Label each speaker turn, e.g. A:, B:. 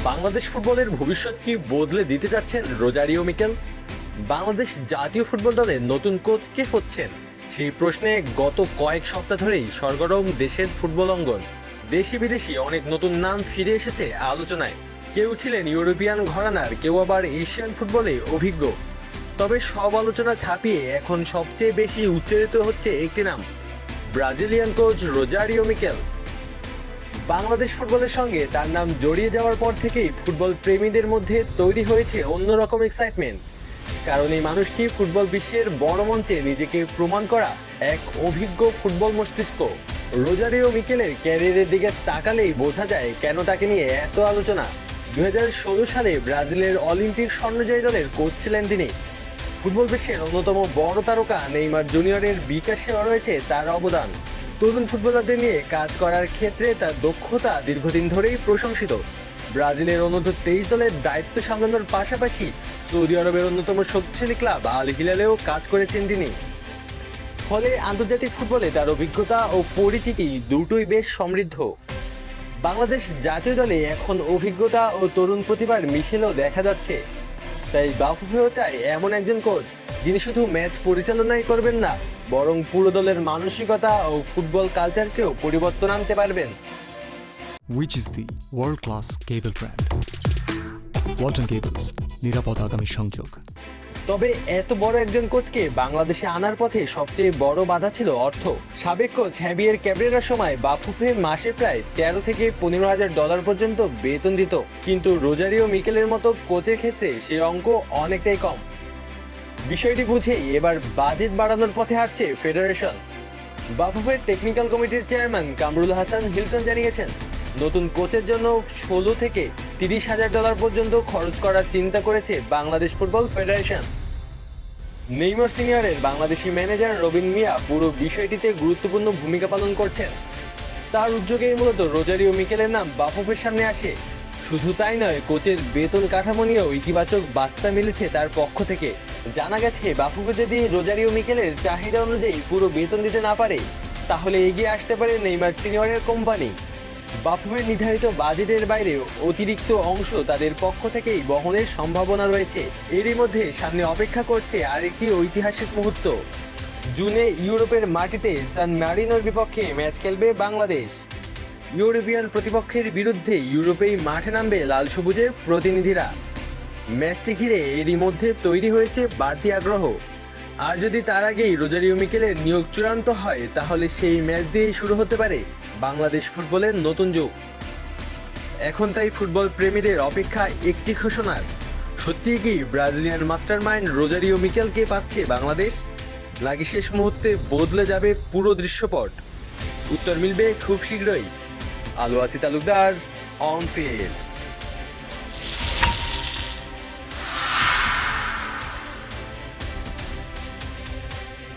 A: বাংলাদেশ ফুটবলের ভবিষ্যৎ কি বদলে দিতে যাচ্ছেন রোজারিও মিকেল? বাংলাদেশ জাতীয় ফুটবল দলের নতুন কোচ কে হচ্ছেন, সেই প্রশ্নে গত কয়েক সপ্তাহ ধরেই সরগরম দেশের ফুটবল অঙ্গন। দেশি বিদেশি অনেক নতুন নাম ফিরে এসেছে আলোচনায়। কেউ ছিলেন ইউরোপিয়ান ঘরানার, কেউ আবার এশিয়ান ফুটবলে অভিজ্ঞ। তবে সব আলোচনা ছাপিয়ে এখন সবচেয়ে বেশি উচ্চারিত হচ্ছে একটি নাম, Brazilian coach Rosario Mikel. Bangladesh ফুটবলের সঙ্গে তার নাম জড়িয়ে যাওয়ার পর থেকেই ফুটবল প্রেমীদের মধ্যে তৈরি হয়েছে অন্যরকম এক্সাইটমেন্ট। কারণ এই মানুষটি ফুটবল বিশ্বের বড় মঞ্চে নিজেকে প্রমাণ করা এক অভিজ্ঞ ফুটবল মস্তিষ্ক। রোজারিও মিকেলের ক্যারিয়ারের দিকে তাকালেই বোঝা যায় কেন তাকে নিয়ে এত আলোচনা। 2016 সালে ব্রাজিলের অলিম্পিক স্বর্ণজয়ী দলের কোচ ছিলেন তিনি। ফুটবল বিশ্বের অন্যতম বড় তারকা নেইমার জুনিয়রের বিকাশেও রয়েছে তার অবদান। তরুণ ফুটবলারদের নিয়ে কাজ করার ক্ষেত্রে তার দক্ষতা দীর্ঘদিন ধরেই প্রশংসিত। ব্রাজিলের অনূর্ধ্ব-23 দলের দায়িত্ব সামলানোর পাশাপাশি সৌদি আরবের অন্যতম শক্তিশালী ক্লাব আল হিলালেও কাজ করেছেন তিনি। ফলে আন্তর্জাতিক ফুটবলে তার অভিজ্ঞতা ও পরিচিতি দুটোই বেশ সমৃদ্ধ। বাংলাদেশ জাতীয় দলে এখন অভিজ্ঞতা ও তরুণ প্রতিভার মিশেলও দেখা যাচ্ছে। তাই বাফুফেও চায় এমন একজন কোচ যিনি শুধু ম্যাচ পরিচালনাই করবেন না, বরং পুরো দলের মানসিকতা ও ফুটবল কালচারকেও পরিবর্তন আনতে পারবেন।
B: Which is the world-class cable brand? Walton Cables, নিরাপদ আগামী সংযোগ।
A: তবে এত বড় একজন কোচকে বাংলাদেশে আনার পথে সবচেয়ে বড় বাধা ছিল অর্থ। সাবেক কোচ হ্যাভিয়ের ক্যাব্রেরার সময় বাফুফে মাসে প্রায় 13 থেকে $15,000 পর্যন্ত বেতন দিত, কিন্তু রোজারিও মিকেলের মতো কোচের ক্ষেত্রে সে অঙ্ক অনেকটাই কম। বিষয়টি বুঝেই এবার বাজেট বাড়ানোর পথে হাঁটছে ফেডারেশন। বাফুফের টেকনিক্যাল কমিটির চেয়ারম্যান কামরুল হাসান হিলটন জানিয়েছেন, নতুন কোচের জন্য $16 থেকে $30,000 পর্যন্ত খরচ করার চিন্তা করেছে বাংলাদেশ ফুটবল ফেডারেশন। নেইমার সিনিয়রের বাংলাদেশি ম্যানেজার রবিন মিয়া পুরো বিষয়টিতে গুরুত্বপূর্ণ ভূমিকা পালন করছেন। তার উদ্যোগেই মূলত রোজারিও মিকেলের নাম বাফুফের সামনে আসে। শুধু তাই নয়, কোচের বেতন কাঠামো নিয়েও ইতিবাচক বার্তা মিলেছে তার পক্ষ থেকে। জানা গেছে, বাফুফে যদি রোজারিও মিকেলের চাহিদা অনুযায়ী পুরো বেতন দিতে না পারে, তাহলে এগিয়ে আসতে পারে নেইমার সিনিয়রের কোম্পানি। বাফুফের নির্ধারিত বাজেটের বাইরে অতিরিক্ত অংশ তাদের পক্ষ থেকেই বহনের সম্ভাবনা রয়েছে। এরই মধ্যে সামনে অপেক্ষা করছে আরেকটি ঐতিহাসিক মুহূর্ত। জুনে ইউরোপের মাটিতে সান মারিনোর বিপক্ষে ম্যাচ খেলবে বাংলাদেশ। ইউরোপিয়ান প্রতিপক্ষের বিরুদ্ধে ইউরোপেই মাঠে নামবে লাল সবুজের প্রতিনিধিরা। ম্যাচটি ঘিরে এরই মধ্যে তৈরি হয়েছে বাড়তি আগ্রহ। আর যদি তার আগেই রোজারিও মিকেলের নিয়োগ চূড়ান্ত হয়, তাহলে সেই ম্যাচ দিয়েই শুরু হতে পারে বাংলাদেশ ফুটবলের নতুন যুগ। এখন তাই ফুটবল প্রেমীদের অপেক্ষা একটি ঘোষণার। সত্যিই কি ব্রাজিলিয়ান মাস্টারমাইন্ড রোজারিও মিকেলকে পাচ্ছে বাংলাদেশ, নাকি শেষ মুহূর্তে বদলে যাবে পুরো দৃশ্যপট? উত্তর মিলবে খুব শীঘ্রই। আলু আসি তালুকদার, অন ফিল্ড।